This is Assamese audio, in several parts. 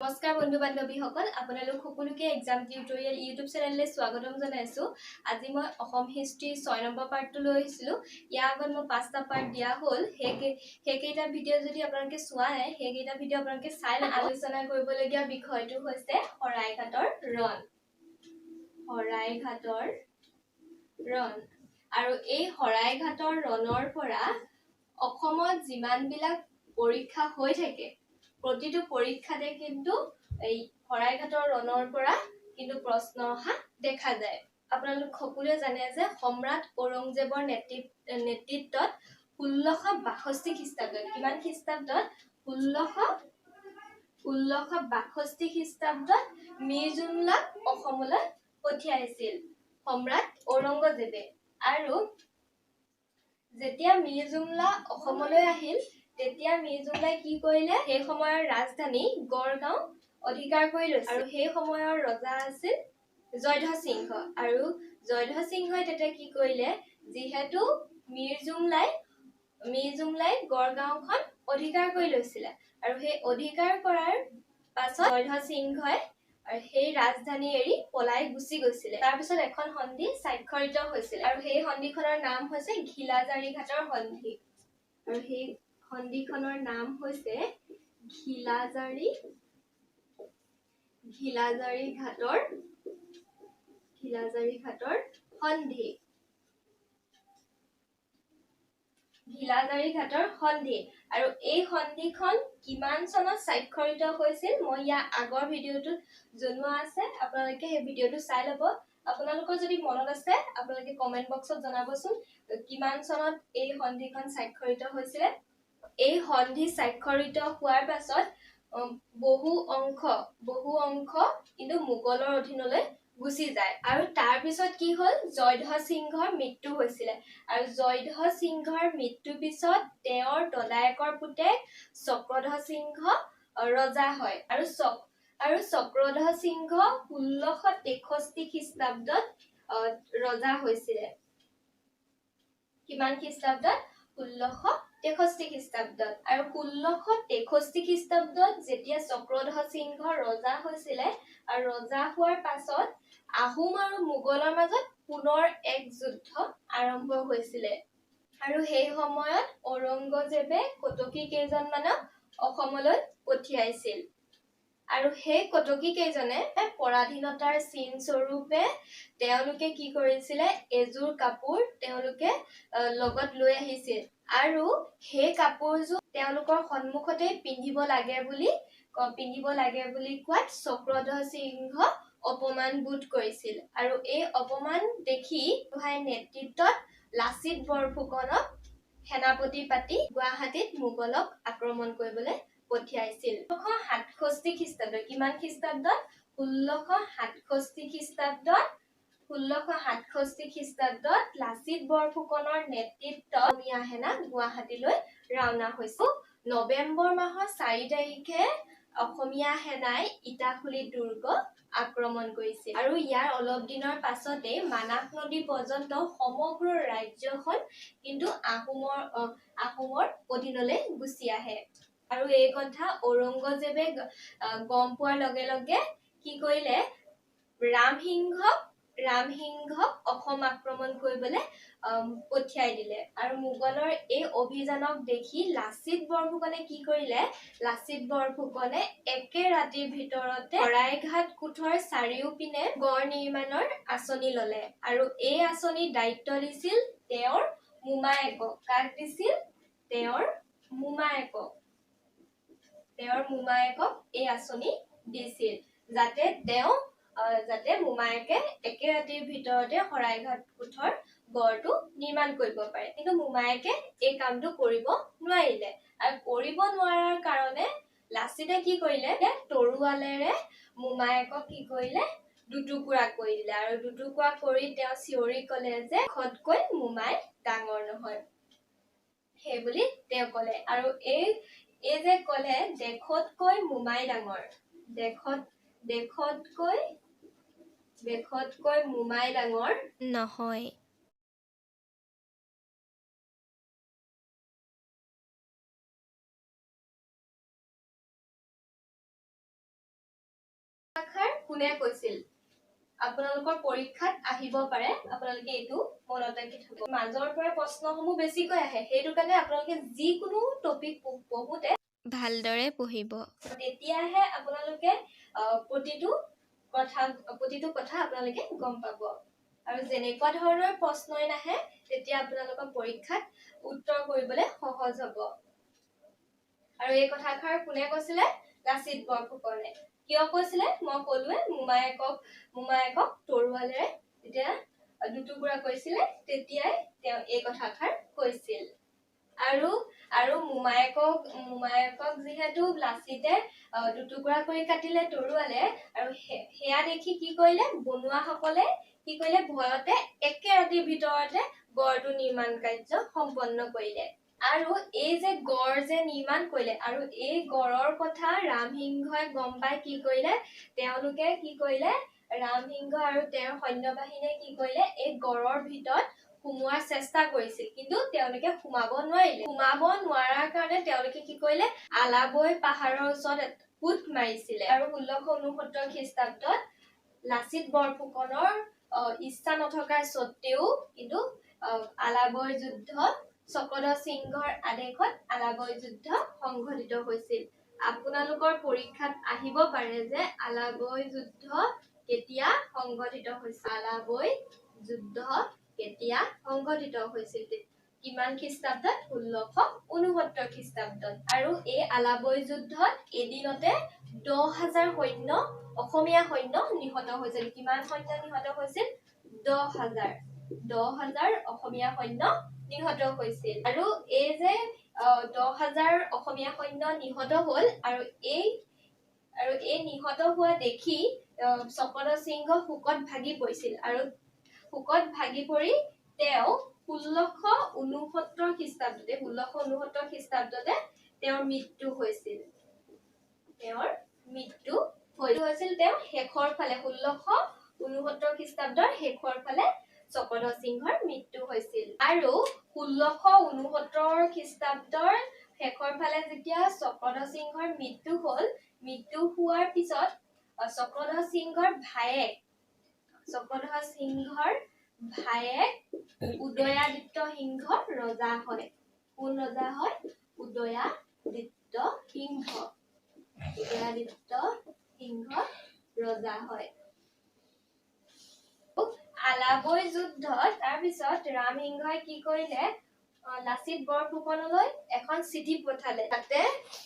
নমস্কাৰ বন্ধু বান্ধৱীসকল আপোনালোক সকলোকে এক্সাম টিউটৰিয়েল ইউটিউব চেনেললৈ স্বাগতম জনাইছো আজি মই অসম হিষ্ট্ৰী 6 নম্বৰ পাৰ্টটো লৈ আহিছিলো ইয়াৰ আগত মই 5টা পাৰ্ট দিয়া হ'ল হেকেইটা ভিডিও যদি আপোনালোকে চোৱা নাই হেকেইটা ভিডিও আপোনালোকে চাই ল'ব আলোচনা কৰিবলগীয়া বিষয়টো হৈছে শৰাইঘাটৰ ৰণ আৰু এই শৰাইঘাটৰ ৰণৰ পৰা অসমত যিমানবিলাক পৰীক্ষা হৈ থাকে প্ৰতিটো পৰীক্ষাতে কিন্তু এই শৰাইঘাটৰ ৰণৰ পৰা কিন্তু প্ৰশ্ন অহা দেখা যায় আপোনালোক সকলোৱে জানে যে সম্ৰাট ঔৰংজেবৰ নেতৃত্বত 1662 খ্ৰীষ্টাব্দত কিমান খ্ৰীষ্টাব্দত 1662 খ্ৰীষ্টাব্দত মিৰ্জুমলাক অসমলৈ পঠিয়াইছিল সম্ৰাট ঔৰংজেবে আৰু যেতিয়া মিৰ্জুমলা অসমলৈ আহিল তেতিয়া মিৰ্জুমলাই কি কৰিলে সেই সময়ৰ ৰাজধানী গড়গাঁও অধিকাৰ কৰি লৈছিল আৰু সেই সময়ৰ ৰজা আছিল জয়ধ্বজ সিংহ আৰু জয়ধ্বজ সিংহই তেতিয়া কি কৰিলে যিহেতু মিৰ্জুমলাই গড়গাঁওখন অধিকাৰ কৰি লৈছিল আৰু সেই অধিকাৰ কৰাৰ পাছত জয়ধ্বজ সিংহই আৰু সেই ৰাজধানী এৰি পলাই গুচি গৈছিল তাৰ পিছত এখন সন্ধি স্বাক্ষৰিত হৈছিল আৰু সেই সন্ধিখনৰ নাম হৈছে ঘিলাজাৰী ঘাটৰ সন্ধি আৰু সেই সন্ধিখনৰ নাম হৈছে ঘিলাজাৰী ঘাটৰ সন্ধি আৰু এই সন্ধিখন কিমান চনত স্বাক্ষৰিত হৈছিল মই ইয়াৰ আগৰ ভিডিওটোত জনোৱা আছে আপোনালোকে সেই ভিডিওটো চাই ল'ব আপোনালোকৰ যদি মনত আছে আপোনালোকে কমেন্ট বক্সত জনাবচোন কিমান চনত এই সন্ধিখন স্বাক্ষৰিত হৈছিল এই সন্ধি স্বাক্ষৰিত হোৱাৰ পাছত বহু অংশ কিন্তু মোগলৰ অধীনলৈ গুচি যায় আৰু তাৰ পিছত কি হ'ল জয়ধ্বজ সিংহৰ মৃত্যু হৈছিল আৰু জয়ধ্বজ সিংহৰ মৃত্যুৰ পিছত তেওঁৰ দদায়েকৰ পুতেক চক্ৰধ্বজ সিংহ ৰজা হয় আৰু চক্ৰধ্বজ সিংহ 1663 খ্ৰীষ্টাব্দত ৰজা হৈছিল কিমান খ্ৰীষ্টাব্দত 1663 খ্ৰীষ্টাব্দত আৰু 1663 খ্ৰীষ্টাব্দত যেতিয়া চক্ৰধ্বজ সিংহ ৰজা হৈছিল আৰু ৰজা হোৱাৰ পাছত আহোম আৰু মোগলৰ মাজত পুনৰ এক যুদ্ধ আৰম্ভ হৈছিল আৰু সেই সময়ত ঔৰংজেবে কটকী কেইজনমানক অসমলৈ পঠিয়াইছিল আৰু সেই কটকী কেইজনে পৰাধীনতাৰ চিন স্বৰূপে তেওঁলোকে কি কৰিছিল এজোৰ কাপোৰ তেওঁলোকে লগত লৈ আহিছিল আৰু সেই কাপোৰযোৰ তেওঁলোকৰ সন্মুখতে পিন্ধিব লাগে বুলি কোৱাত চক্ৰধ্বজ সিংহ অপমান বোধ কৰিছিল আৰু এই অপমান দেখি গোহাঁইৰ নেতৃত্বত লাচিত বৰফুকনক সেনাপতি পাতি গুৱাহাটীত মোগলক আক্ৰমণ কৰিবলৈ পঠিয়াইছিল 1667 খ্ৰীষ্টাব্দত কিমান খ্ৰীষ্টাব্দত 1667 খ্ৰীষ্টাব্দত লাচিত বৰফুকনৰ নেতৃত্বত অসমীয়া সেনা গুৱাহাটীলৈ ৰাওনা হৈছিল নৱেম্বৰ মাহৰ 4 তাৰিখে অসমীয়া সেনাই ইটাখুলি দুৰ্গ আক্ৰমণ কৰিছিল আৰু ইয়াৰ অলপ দিনৰ পাছতে মানাহ নদী পৰ্যন্ত সমগ্ৰ ৰাজ্যখন কিন্তু আহোমৰ অধীনলৈ গুচি আহে আৰু এই কথা ঔৰংজেবে গম পোৱাৰ লগে লগে কি কৰিলে ৰামসিংহক অসম আক্ৰমণ কৰিবলৈ পঠিয়াই দিলে আৰু মোগলৰ এই অভিযানক দেখি লাচিত বৰফুকনে কি কৰিলে একে ৰাতিৰ ভিতৰতে শৰাইঘাট কোঠৰ চাৰিওপিনে গড় নিৰ্মাণৰ আঁচনি ললে আৰু এই আঁচনিৰ দায়িত্ব দিছিল তেওঁৰ মোমায়েকক কাক দিছিল তেওঁৰ মোমায়েকক এই আঁচনি দিছিল যাতে মোমায়েকে একে ৰাতিৰ ভিতৰতে শৰাইঘাট কোঠৰ গড়টো নিৰ্মাণ কৰিব পাৰে কিন্তু মোমায়েকে এই কামটো কৰিব নোৱাৰিলে আৰু কৰিব নোৱাৰাৰ কাৰণে লাচিতে কি কৰিলে তৰোৱালেৰে মোমায়েকক কি কৰিলে দুটুকুৰা কৰি দিলে আৰু দুটুকুৰা কৰি তেওঁ চিঞৰি ক'লে যে দেশতকৈ মোমাই ডাঙৰ নহয় সেই বুলি তেওঁ ক'লে আৰু এই যে ক'লে দেশতকৈ মোমাই ডাঙৰ দেশতকৈ মোমাই ডাঙৰ নহয় আখাৰ কোনে কৈছিল আপোনালোকৰ পৰীক্ষাত আহিব পাৰে আপোনালোকে এটো মনত ৰাখি থব মাজৰ পৰা প্ৰশ্নসমূহ বেছিকৈ আহে হেতু কাৰণে আপোনালোকে যিকোনো টপিক পঢ়োতে ভালদৰে পঢ়িব তেতিয়াহে আপোনালোকে প্ৰতিটো কথা আপোনালোকে গম পাব আৰু যেনেকুৱা ধৰণৰ প্ৰশ্নই নাহে তেতিয়া আপোনালোকৰ পৰীক্ষাত উত্তৰ কৰিবলৈ সহজ হ'ব আৰু এই কথাষাৰ কোনে কৈছিলে লাচিত বৰফুকনে কিয় কৈছিলে মই কলোৱে মোমায়েকক তৰুৱালেৰে তেতিয়া দুটুকুৰা কৈছিলে তেতিয়াই তেওঁ এই কথাষাৰ কৈছিল আৰু মোমায়েকক যিহেতু লাচিতে দুটুকুৰা কৰি কাটিলে তৰুৱালে আৰু হেয়া দেখি কি কৰিলে বনুৱাসকলে কি কৰিলে ভয়তে একে ৰাতিৰ ভিতৰতে গড়টো নিৰ্মাণ কাৰ্য সম্পন্ন কৰিলে আৰু এই যে গড় যে নিৰ্মাণ কৰিলে আৰু এই গড়ৰ কথা ৰামসিংহই গম পাই কি কৰিলে তেওঁলোকে কি কৰিলে ৰামসিংহ আৰু তেওঁৰ সৈন্যবাহিনীয়ে কি কৰিলে এই গড়ৰ ভিতৰত সোমোৱাৰ চেষ্টা কৰিছিল কিন্তু তেওঁলোকে সোমাব নোৱাৰাৰ কাৰণে তেওঁলোকে কি কৰিলে আলাবৈ পাহাৰৰ ওচৰত পুত মাৰিছিলে আৰু 1669 খ্ৰীষ্টাব্দত লাচিত বৰফুকনৰ ইচ্ছা নথকাৰ সত্ত্বেও কিন্তু আলাবৈ যুদ্ধ চক্ৰধৰ সিংহৰ আদেশত আলাবৈ যুদ্ধ সংঘটিত হৈছিল আপোনালোকৰ পৰীক্ষাত আহিব পাৰে যে আলাবৈ যুদ্ধ কেতিয়া সংঘটিত হৈছিল আলাবৈ যুদ্ধ কেতিয়া সংঘটিত হৈছিল কিমান খ্ৰীষ্টাব্দত 1669 খ্ৰীষ্টাব্দত আৰু এই আলাবৈ যুদ্ধত এদিনতে 10,000 সৈন্য অসমীয়া সৈন্য নিহত হৈছিল কিমান সৈন্য নিহত হৈছিল 10,000 অসমীয়া সৈন্য নিহত হৈছিল আৰু এই যে 10,000 অসমীয়া সৈন্য নিহত হ'ল আৰু এই নিহত হোৱা দেখি চক্ৰধৰ সিংহ শোকত ভাগি পৰিছিল আৰু শোকত ভাগি পৰি তেওঁ 1669 খ্ৰীষ্টাব্দতে তেওঁৰ মৃত্যু হৈছিল তেওঁৰ শেষৰ ফালে 1669 খ্ৰীষ্টাব্দৰ শেষৰ ফালে চক্ৰধৰ সিংহৰ মৃত্যু হৈছিল আৰু 1669 খ্ৰীষ্টাব্দৰ শেষৰ ফালে যেতিয়া চক্ৰধৰ সিংহৰ মৃত্যু হ'ল মৃত্যু হোৱাৰ পিছত চক্ৰধৰ সিংহৰ ভায়েক উদয়াদিত্য সিংহ ৰজা হয় কোন ৰজা হয় উদয়াদিত্য সিংহ ৰজা হয় আলাবৈ যুদ্ধত তাৰ পিছত ৰামসিংহই কি কৰিলে লাচিত বৰফুকনলৈ এখন চিঠি পঠালে তাতে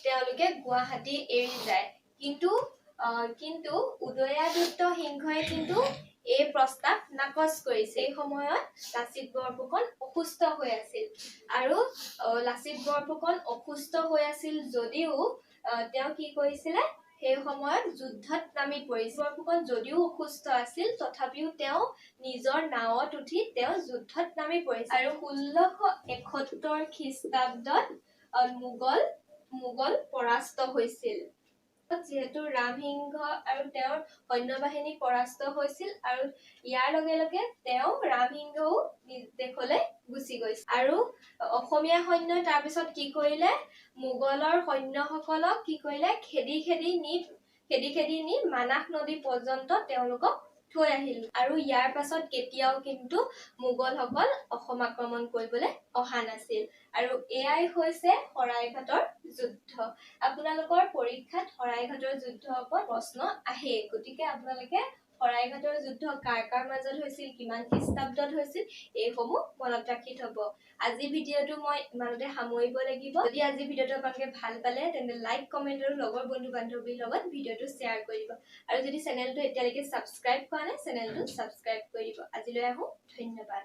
তেওঁলোকে গুৱাহাটী এৰি যায় কিন্তু উদয়াদিত্য সিংহই কিন্তু এই প্ৰস্তাৱ নাকচ কৰিছে এই সময়ত লাচিত বৰফুকন অসুস্থ হৈ আছিল আৰু লাচিত বৰফুকন অসুস্থ হৈ আছিল যদিও তেওঁ কি কৰিছিলে সেই সময়ত যুদ্ধত নামি পৰিছিল বৰফুকন যদিও অসুস্থ আছিল তথাপিও তেওঁ নিজৰ নাৱত উঠি তেওঁ যুদ্ধত নামি পৰিছিল আৰু 1671 খ্ৰীষ্টাব্দত মোগল পৰাস্ত হৈছিল যেহেতু ৰামসিংহ আৰু তেওঁৰ সৈন্যবাহিনী পৰাস্ত হৈছিল আৰু ইয়াৰ লগে লগে তেওঁ ৰামসিংহও নিজ দেশলৈ গুচি গৈছিল আৰু অসমীয়া সৈন্যই তাৰ পিছত কি কৰিলে মোগলৰ সৈন্যসকলক কি কৰিলে খেদি নি মানাহ নদী পৰ্যন্ত তেওঁলোকক থৈ আহিল আৰু ইয়াৰ পাছত কেতিয়াও কিন্তু মোগলসকল অসম আক্ৰমণ কৰিবলৈ অহা নাছিল আৰু এয়াই হৈছে শৰাইঘাটৰ যুদ্ধ আপোনালোকৰ পৰীক্ষাত শৰাইঘাটৰ যুদ্ধৰ ওপৰত প্ৰশ্ন আহে গতিকে আপোনালোকে শৰাইঘাটৰ যুদ্ধ কাৰ মাজত হৈছিল কিমান খ্ৰীষ্টাব্দত হৈছিল এইসমূহ মনত ৰাখি থব আজি ভিডিঅটো মই ইমানতে সামৰিব লাগিব যদি আজি ভিডিঅটো আপোনালোকে ভাল পালে তেন্তে লাইক কমেন্ট আৰু লগৰ বন্ধু বান্ধৱীৰ লগত ভিডিঅটো শ্বেয়াৰ কৰিব আৰু যদি চেনেলটো এতিয়ালৈকে সাবস্ক্ৰাইব কৰা নাই চেনেলটো সাবস্ক্ৰাইব কৰি দিব আজিলৈ আহো ধন্যবাদ